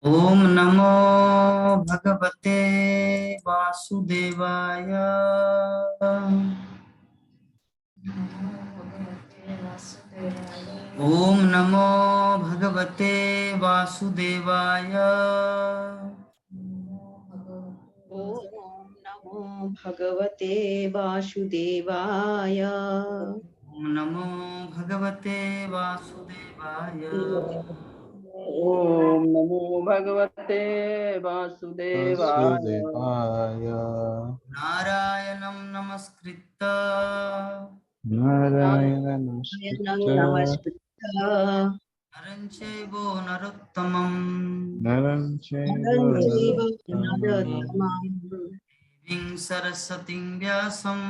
ओम नमो भगवते वासुदेवाय। ओम नमो भगवते वासुदेवाय। ओम नमो भगवते वासुदेवाय। ओम नमो भगवते वासुदेवाय। ओम नमो भगवते वासुदेवाय। नारायणं नमस्कृत्य नारायण नमस्कृत्य नरं चैव नरोत्तमं नरं चैव नरं चैव नरोत्तमं नरोत्तमं देवीं सरस्वतीं व्यासं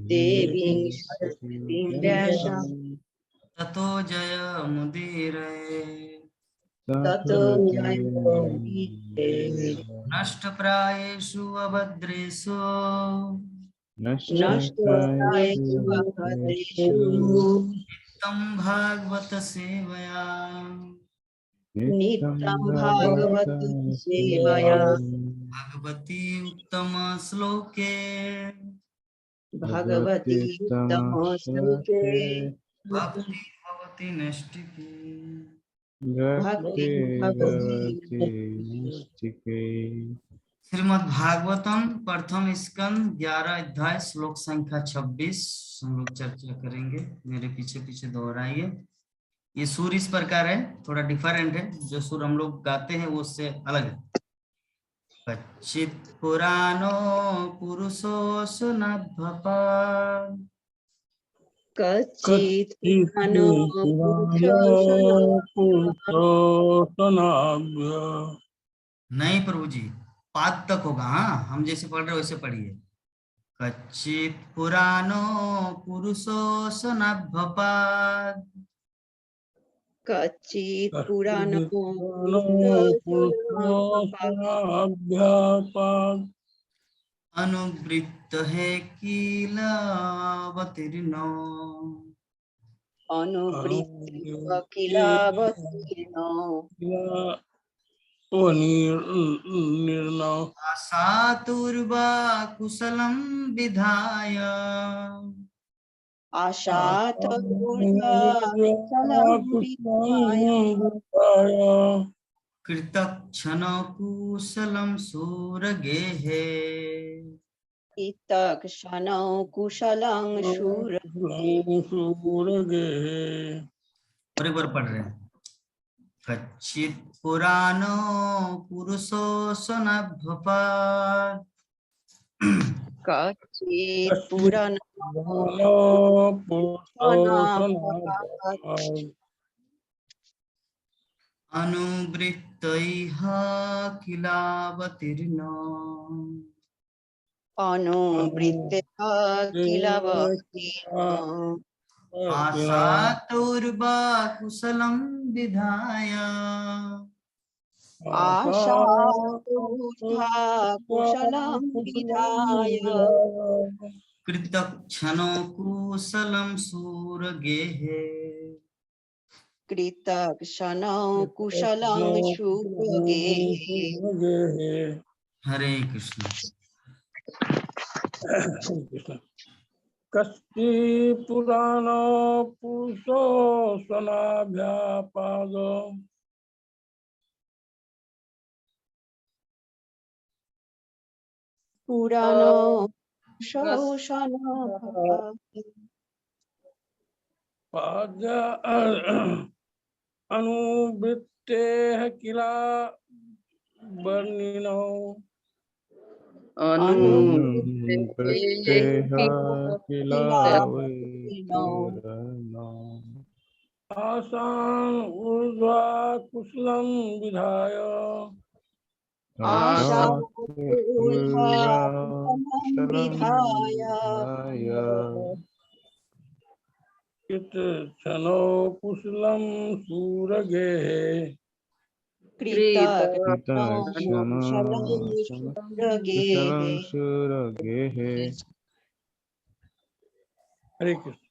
देवीं सरस्वतीं व्यासं ततो जयमुदीरये। ततो जयमुदीरये। नष्टप्रायेषु अभद्रेषु नष्टप्रायेषु भद्रेषु नित्यं भागवत सेवया नित्यं भागवत सेवया भगवती उत्तम श्लोके भगवती उत्तम श्लोके भक्ति भवति नैष्ठिकी। भक्ति भक्ति भवति। भवति नैष्ठिके। श्रीमद् भागवतम प्रथम स्कंद 11 अध्याय श्लोक संख्या 26 हम लोग चर्चा करेंगे। मेरे पीछे पीछे दोहराइए। ये सुर इस प्रकार है, थोड़ा डिफरेंट है। जो सुर हम लोग गाते हैं वो उससे अलग है। कच्चित पुराणो पुरुषोऽसुनभ्यपा कच्चित् पुराणो नहीं प्रभु जी, पाद तक होगा। हाँ, हम जैसे पढ़ रहे वैसे पढ़िए। कच्चित पुराणो पुरुषोऽसुनभ्यपाद कच्चित् पुराणो अनुवृत्त है किल अवतीर्णो अनुवृत्ति किलावतीर्णो आशातुर्वा कुशलं विधाय आशात कुशलं विधाय कृतक्षण कुशलं सूरगेहे। इतक्षणौ कुशलं शूर और एक बार पढ़ रहे हैं। कच्चित पुराणो पुरुषोऽसुनभ्यपाद कच्चित् पुराणो अनुवृत्तैः किलावतीर्णो अनुवृत्तः किलवतीर्णो आशातुर्वा कुशलं विधाय आशातुर्भा कुशलं विधाय कृतक्षणो कुशलं सूरगेहे। कृतक्षणौ कुशलं शूरगेः। हरे कृष्ण। कस्ति पुराणो पुरुषो स्वनाभ्यापाद पुराणो शोषणो अनुवृत्तेः किला वर्णिनो अनुवृत्तेः किलावतीर्णो आसान् ऊर्ध्वा कुशलं विधाय विधाय कृतक्षणो कुशलं सूरगेः कृतक्षणो शूरगेः। कुशलं सूरगेः। हरे कृष्ण।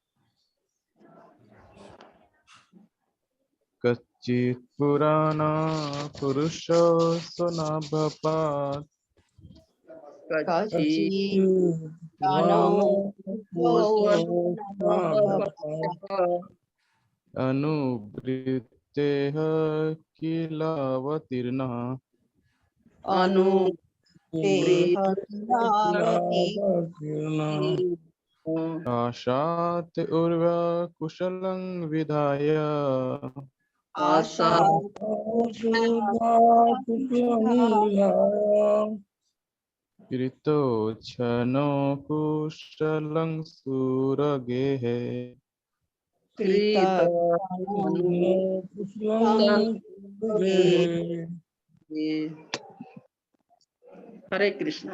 कच्चित् पुराणो पुरुषो स्वनाभपात् कच्ची पुराणो अनुवृत्तेः किलावतीर्णः आशात् उर्वा कुशलं विधाय कृतोच्छनो कुशलं सुरगेः हरे कृष्ण।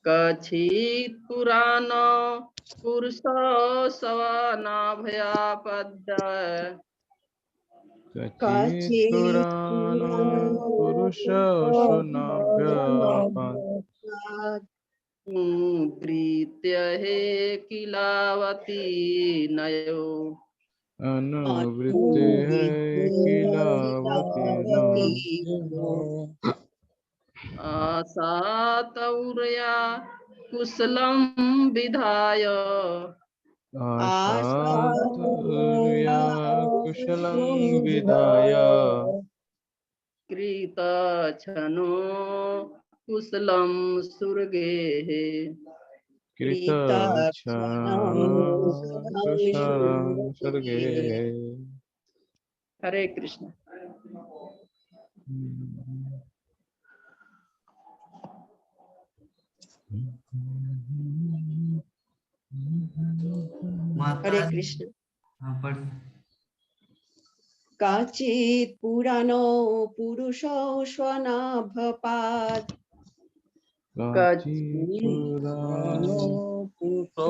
कच्छित पुराण पुरुष सवनाभयापद कच्चित् पुराणो पुरुषो स्वनाभयापत् प्रीत्य हे किलावती नयो अनुवृत्तेः किलावतीर्णो आसातौर्या कुशलं विधाय आशातुर्या कुशलं विधाय कृतच्छनो कुशलं सुरगेः कृतच्छनो कुशलं सर्गे। हरे कृष्ण। माता हरे कृष्ण। हाँ पढ़िए। काचित् पुराणो पुरुषो स्वनाभपात् कच्चित् पुराणो पुरुषो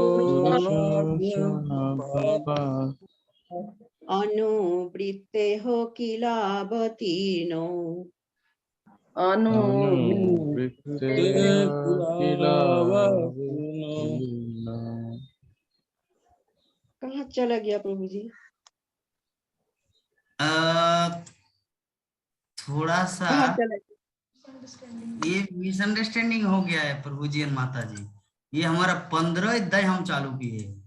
स्वनाभपात् अनुवृत्तेः किलावतीर्णो अनुवृत्तेः किलावतीर्णो। कहाँ चला गया प्रभु जी? थोड़ा सा कहाँ चला गया? ये मिसअंडरस्टैंडिंग हो गया है प्रभु जी और माता जी। ये हमारा 15 अध्याय हम चालू किए हैं,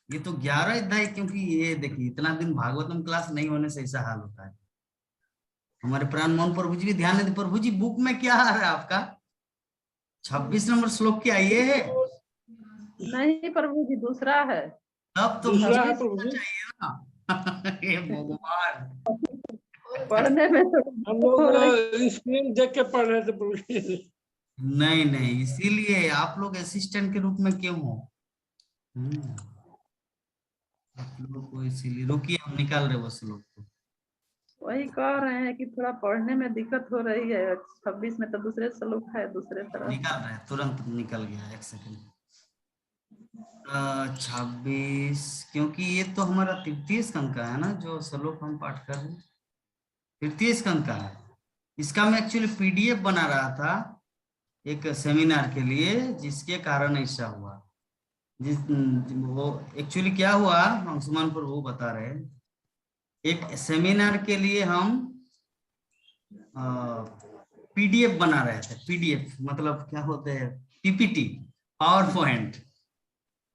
ये तो 11 अध्याय, क्योंकि ये देखिए इतना दिन भागवतम क्लास नहीं होने से ऐसा हाल होता है। हमारे प्राण मोहन प्रभु जी भी ध्यान देते। प्रभु जी बुक में क्या आ रहा है आपका? 26 नंबर श्लोक क्या ये है? नहीं प्रभु जी दूसरा है। तब तो दूसरा मुझे है प्रभु जी। चाहिए ना। हे भगवान, पढ़ने में तो हम लोग स्क्रीन देख के पढ़ रहे थे प्रभु जी। नहीं नहीं, इसीलिए आप लोग असिस्टेंट के रूप में क्यों हो? आप लोग को इसीलिए रुकिए, हम निकाल रहे वो श्लोक को। वही कह रहे हैं कि थोड़ा पढ़ने में दिक्कत हो रही है। 26 में तो दूसरे श्लोक है दूसरे तरफ। निकाल रहे हैं, तुरंत निकल गया, एक सेकंड। 26, क्योंकि ये तो हमारा तृतीय स्कंद का है ना जो श्लोक हम पाठ कर रहे हैं, तृतीय स्कंद का है। इसका मैं एक्चुअली पीडीएफ बना रहा था एक सेमिनार के लिए, जिसके कारण ऐसा हुआ। वो एक्चुअली क्या हुआ, अंशुमान प्रभु बता रहे हैं, एक सेमिनार के लिए हम पीडीएफ बना रहे थे। पीडीएफ मतलब क्या होते हैं? PPT, power point.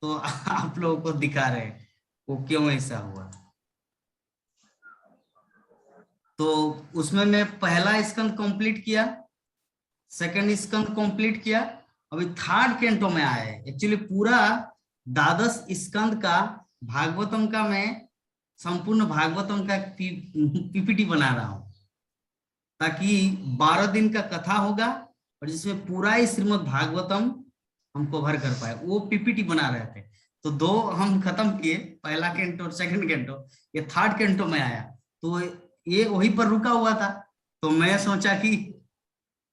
तो आप लोगों को दिखा रहे हैं वो क्यों ऐसा हुआ। तो उसमें मैं पहला स्कंद कंप्लीट किया, सेकंड स्कंद कंप्लीट किया, अभी थर्ड कैंटो में आया है। एक्चुअली पूरा 12 स्कंद का भागवतम का मैं संपूर्ण भागवतम का पीपीटी बना रहा हूं, ताकि 12 दिन का कथा होगा और जिसमें पूरा ही श्रीमद् भागवतम हम कवर कर पाए। वो पीपीटी बना रहे थे। तो 2 हम खत्म किए, पहला कैंटो और सेकंड कैंटो। ये थर्ड कैंटो में आया, तो ये वहीं पर रुका हुआ था। तो मैं सोचा कि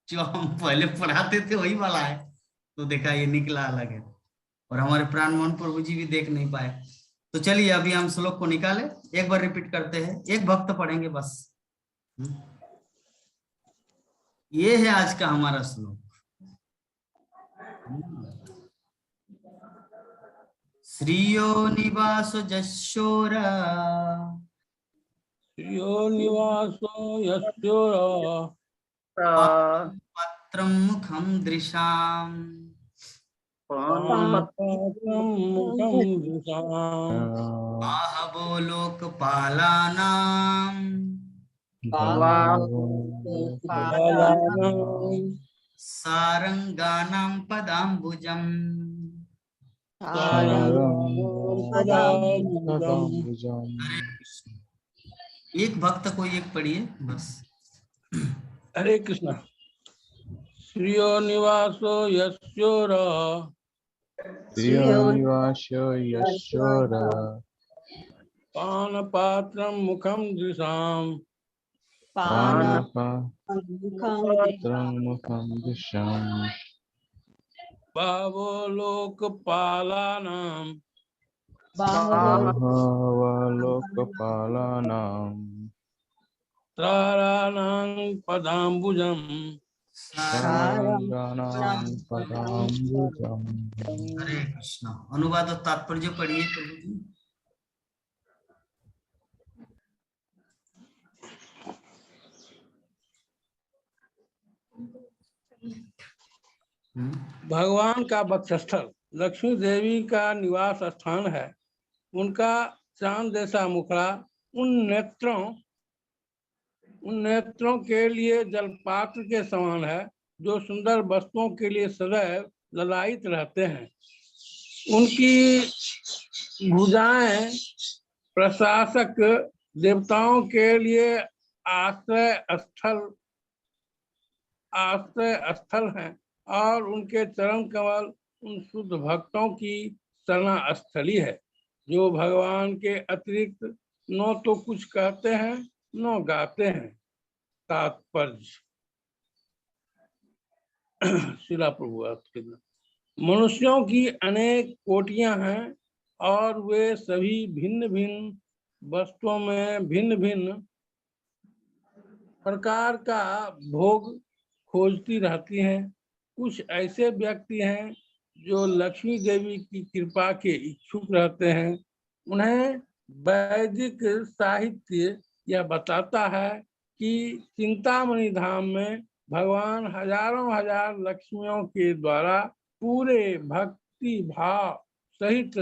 जो हम पहले पढ़ाते थे वही वाला है, तो देखा ये निकला अलग है। और हमारे प्राण मोहन प्रभु जी भी देख नहीं पाए। तो चलिए अभी हम श्लोक को निकाले, एक बार रिपीट करते हैं, एक भक्त पढ़ेंगे बस। ये है आज का हमारा श्लोक। श्रियो निवास जशोरा यो निवासो यस्योरा पात्रं मुखं दृशाम् पानपात्रं मुखं दृशाम् बाहवो लोकपालानाम् बालानां सारंगानां पदाम्बुजम्। एक भक्त को एक पढ़िए बस। हरे कृष्णा। श्रियो निवासो यस्योरा श्रियोनिवासो यशोर पानपात्रं मुखं दृशाम् पानपात्रं मुखं दिशम् भावो लोकपालानां लोकपालानां ताराणां पदाम्बुजम् सारंगानां पदाम्बुजम्। हरे कृष्णा। अनुवाद और तात्पर्य पढ़िए प्रभु जी। भगवान का वक्षस्थल लक्ष्मी देवी का निवास स्थान है। उनका चांद जैसा मुखड़ा उन नेत्रों के लिए जलपात्र के समान है, जो सुंदर वस्तुओं के लिए सदैव ललायित रहते हैं। उनकी भुजाएं प्रशासक देवताओं के लिए आश्रय स्थल हैं और उनके चरण कमल उन शुद्ध भक्तों की शरणा स्थली है, जो भगवान के अतिरिक्त न तो कुछ कहते हैं न गाते हैं। तात्पर्य शिला प्रभु। मनुष्यों की अनेक कोटियां हैं और वे सभी भिन्न भिन्न वस्तुओं में भिन्न भिन्न प्रकार का भोग खोजती रहती हैं। कुछ ऐसे व्यक्ति हैं जो लक्ष्मी देवी की कृपा के इच्छुक रहते हैं। उन्हें वैदिक साहित्य यह बताता है कि चिंतामणि धाम में भगवान हजारों हजार लक्ष्मियों के द्वारा पूरे भक्ति भाव सहित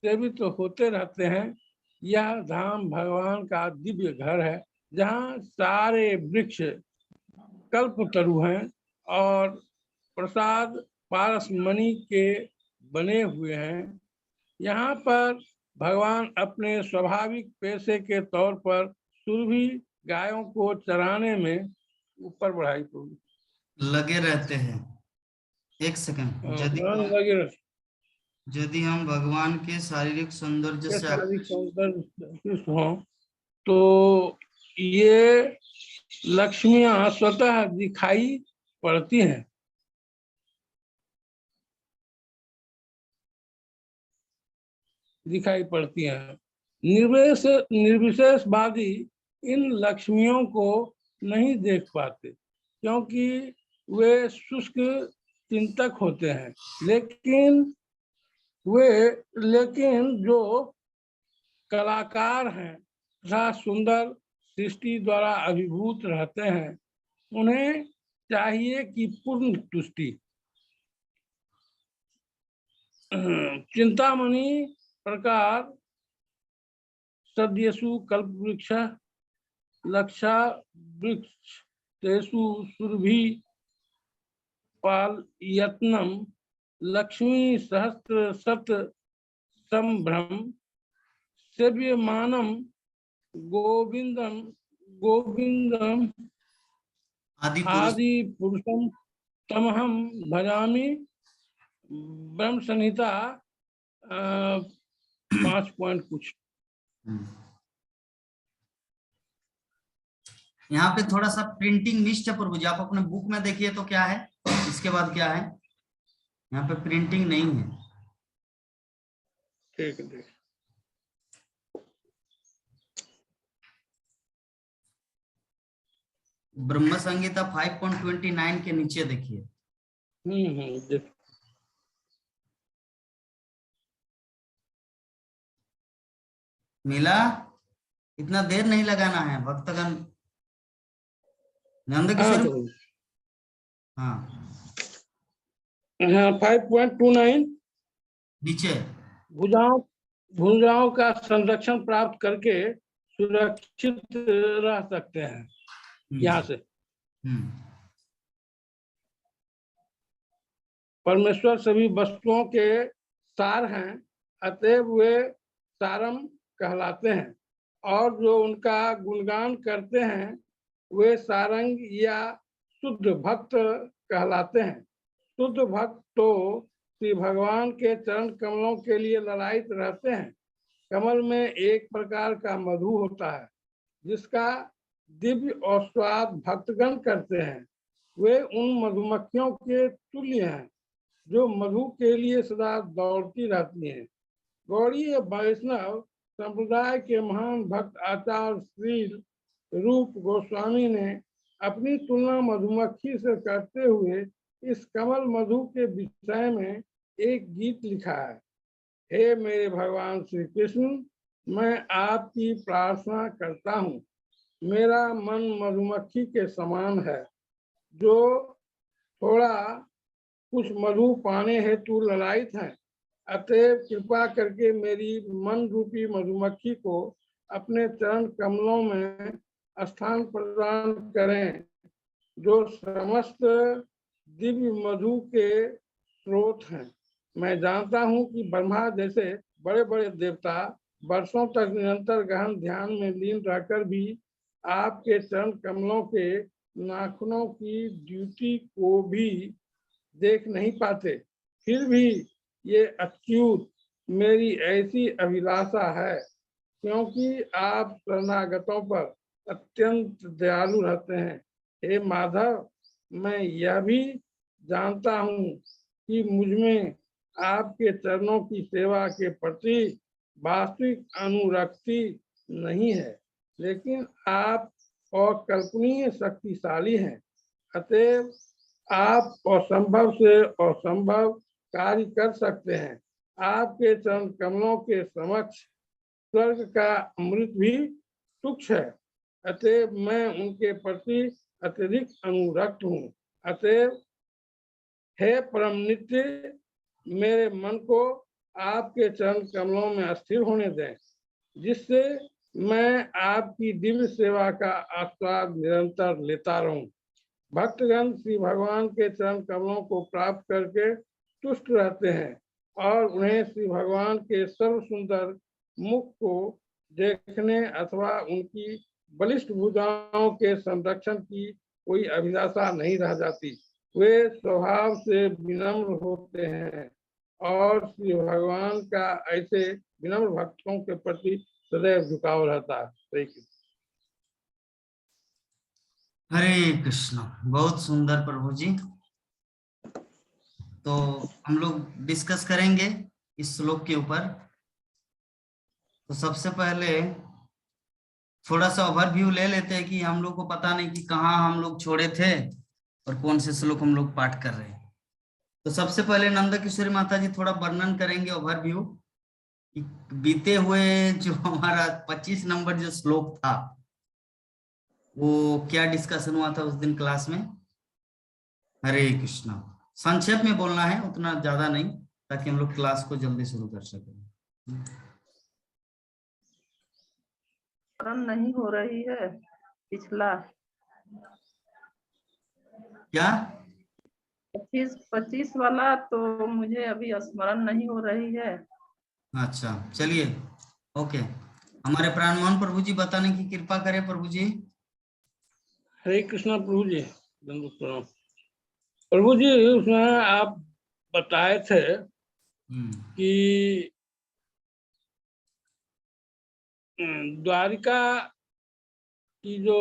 सेवित होते रहते हैं। यह धाम भगवान का दिव्य घर है, जहाँ सारे वृक्ष कल्पतरु हैं और प्रसाद पारसमणि के बने हुए हैं। यहाँ पर भगवान अपने स्वाभाविक पेशे के तौर पर सुरभि गायों को चराने में ऊपर बढ़ाई लगे रहते हैं। एक सेकंड। यदि हम भगवान के शारीरिक सौंदर्य से हों तो ये लक्ष्मियां स्वतः दिखाई पड़ती हैं। निर्विशेषवादी इन लक्ष्मियों को नहीं देख पाते, क्योंकि वे शुष्क चिंतक होते हैं। लेकिन जो कलाकार हैं तथा सुंदर सृष्टि द्वारा अभिभूत रहते हैं, उन्हें चाहिए कि पूर्ण तुष्टि। चिंतामणि प्रकार सद्यसु कल्पवृक्ष लक्षा वृक्ष तेसु सुरभि पाल यत्नम लक्ष्मी सहस्त्र शत संभ्रम सेव्यमानम गोविंदम आदि पुरुषम तमहम भजामि। ब्रह्म संहिता 5 पॉइंट कुछ। यहाँ पे थोड़ा सा प्रिंटिंग मिस्ड है प्रभु जी। आप अपने बुक में देखिए तो क्या है, इसके बाद क्या है। यहाँ पे प्रिंटिंग नहीं है। ठीक है। ब्रह्म संहिता 5.29 के नीचे देखिए। मिला? इतना देर नहीं लगाना है भक्तगण। नंद हाँ किशोर। प्रभु। हाँ हाँ 5.29 नीचे। भुजाओं भुजाओं का संरक्षण प्राप्त करके सुरक्षित रह सकते हैं यहाँ से। हम्म परमेश्वर सभी वस्तुओं के सार हैं, अतएव वे सारम कहलाते हैं, और जो उनका गुणगान करते हैं वे सारंग या शुद्ध भक्त कहलाते हैं। शुद्ध भक्त तो श्री भगवान के चरण कमलों के लिए ललायित रहते हैं। कमल में एक प्रकार का मधु होता है जिसका दिव्य और स्वाद भक्तगण करते हैं। वे उन मधुमक्खियों के तुल्य हैं जो मधु के लिए सदा दौड़ती रहती हैं। गौड़ीय वैष्णव संप्रदाय के महान भक्त आचार्य श्री रूप गोस्वामी ने अपनी तुलना मधुमक्खी से करते हुए इस कमल मधु के विषय में एक गीत लिखा है। हे मेरे भगवान श्री कृष्ण, मैं आपकी प्रार्थना करता हूँ। मेरा मन मधुमक्खी के समान है जो थोड़ा कुछ मधु पाने हेतु ललायित हैं। अतएव कृपा करके मेरी मन रूपी मधुमक्खी को अपने चरण कमलों में स्थान प्रदान करें, जो समस्त दिव्य मधु के स्रोत हैं। मैं जानता हूँ कि ब्रह्मा जैसे बड़े बड़े देवता वर्षों तक निरंतर गहन ध्यान में लीन रहकर भी आपके चरण कमलों के नाखूनों की ड्यूटी को भी देख नहीं पाते। फिर भी ये अच्युत मेरी ऐसी अभिलाषा है, क्योंकि आप शरणागतों पर अत्यंत दयालु रहते हैं। हे माधव, मैं यह भी जानता हूँ कि मुझमें आपके चरणों की सेवा के प्रति वास्तविक अनुरक्ति नहीं है, लेकिन आप अकल्पनीय शक्तिशाली हैं। अतएव आप असंभव से असंभव कार्य कर सकते हैं। आपके चरण कमलों के समक्ष स्वर्ग का अमृत भी तुच्छ है। अतएव मैं उनके प्रति अत्यधिक अनुरक्त हूँ। अतएव हे परम नित्य, मेरे मन को आपके चरण कमलों में स्थिर होने दें, जिससे मैं आपकी दिव्य सेवा का आस्वाद निरंतर लेता रहूं। भक्तगण श्री भगवान के चरण कमलों को प्राप्त करके तुष्ट रहते हैं और उन्हें श्री भगवान के सर्व सुंदर मुख को देखने अथवा उनकी बलिष्ठ भुजाओं के संरक्षण की कोई अभिलाषा नहीं रह जाती। वे स्वभाव से विनम्र होते हैं और श्री भगवान का ऐसे विनम्र भक्तों के प्रति सदैव झुकाव रहता है। हरे कृष्ण। बहुत सुंदर प्रभु जी। तो हम लोग डिस्कस करेंगे इस श्लोक के ऊपर। तो सबसे पहले थोड़ा सा ओवरव्यू ले लेते हैं कि हम लोग को पता नहीं कि कहाँ हम लोग छोड़े थे और कौन से श्लोक हम लोग पाठ कर रहे हैं। तो सबसे पहले नंद किशोरी माता जी थोड़ा वर्णन करेंगे ओवरव्यू कि बीते हुए जो हमारा 25 नंबर जो श्लोक था वो क्या डिस्कशन हुआ था उस दिन क्लास में। हरे कृष्णा। संक्षेप में बोलना है, उतना ज्यादा नहीं, ताकि हम लोग क्लास को जल्दी शुरू कर सकें। स्मरण नहीं हो रही है पिछला क्या 25 वाला, तो मुझे अभी स्मरण नहीं हो रही है। अच्छा चलिए, ओके। हमारे प्राणमोहन प्रभु जी बताने की कृपा करें प्रभु जी। हरे कृष्णा प्रभु जी। प्रभु जी, उसमें आप बताए थे कि द्वारिका की जो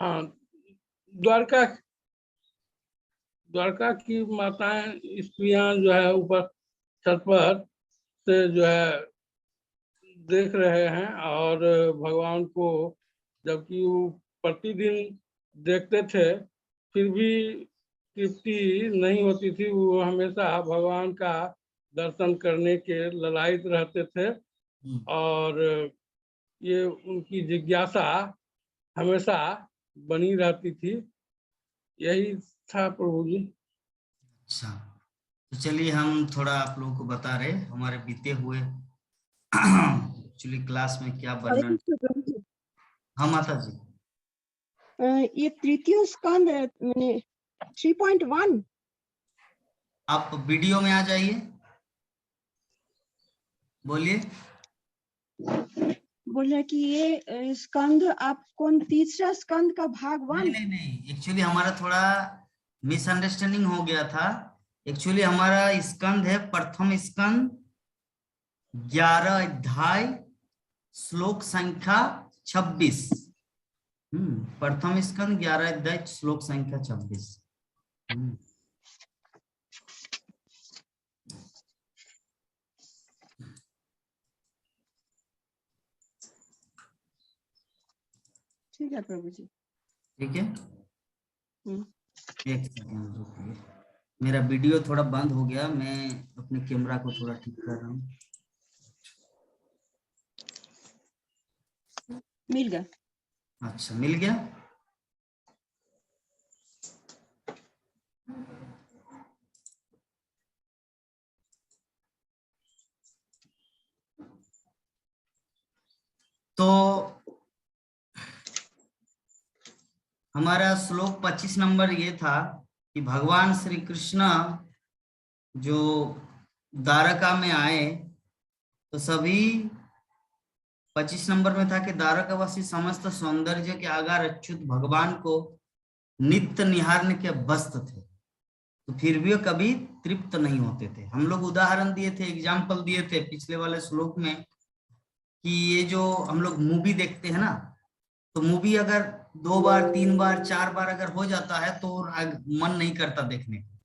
हाँ, द्वारका की माताएं स्त्रियां जो है ऊपर छत पर से जो है देख रहे हैं और भगवान को, जबकि वो प्रतिदिन देखते थे फिर भी तृप्ति नहीं होती थी। वो हमेशा भगवान का दर्शन करने के ललायित रहते थे और ये उनकी जिज्ञासा हमेशा बनी रहती थी। यही था प्रभु जी। अच्छा, तो चलिए हम थोड़ा आप लोगों को बता रहे हमारे बीते हुए एक्चुअली क्लास में क्या हरे वर्णन। कृष्ण प्रभु जी। हाँ माता जी, ये तृतीय स्कंद मैंने 3.1 आप वीडियो में आ जाइए, बोलिए। बोला कि ये स्कंद आप कौन तीसरा स्कंद का भाग नहीं 1। नहीं नहीं, एक्चुअली हमारा थोड़ा मिसअंडरस्टैंडिंग हो गया था। एक्चुअली हमारा स्कंद है प्रथम स्कंद 11 अध्याय श्लोक संख्या 26। प्रथम स्कंद 11 अध्याय श्लोक संख्या 26। ठीक है प्रभु जी। ठीक है, हम्म। एक सेकंड रुकिए, मेरा वीडियो थोड़ा बंद हो गया, मैं अपने कैमरा को थोड़ा ठीक कर रहा हूँ। मिल गया। अच्छा, मिल गया। तो हमारा श्लोक 25 नंबर ये था कि भगवान श्री कृष्ण जो द्वारका में आए तो सभी 25 नंबर में था कि द्वारकावासी समस्त सौंदर्य के आगार अच्युत भगवान को नित्य निहारने के व्यस्त थे, तो फिर भी वो कभी तृप्त नहीं होते थे। हम लोग उदाहरण दिए थे, एग्जाम्पल दिए थे पिछले वाले श्लोक में कि ये जो हम लोग मूवी देखते हैं ना, तो मूवी अगर 2 बार 3 बार 4 बार अगर हो जाता है तो मन नहीं करता देखने का।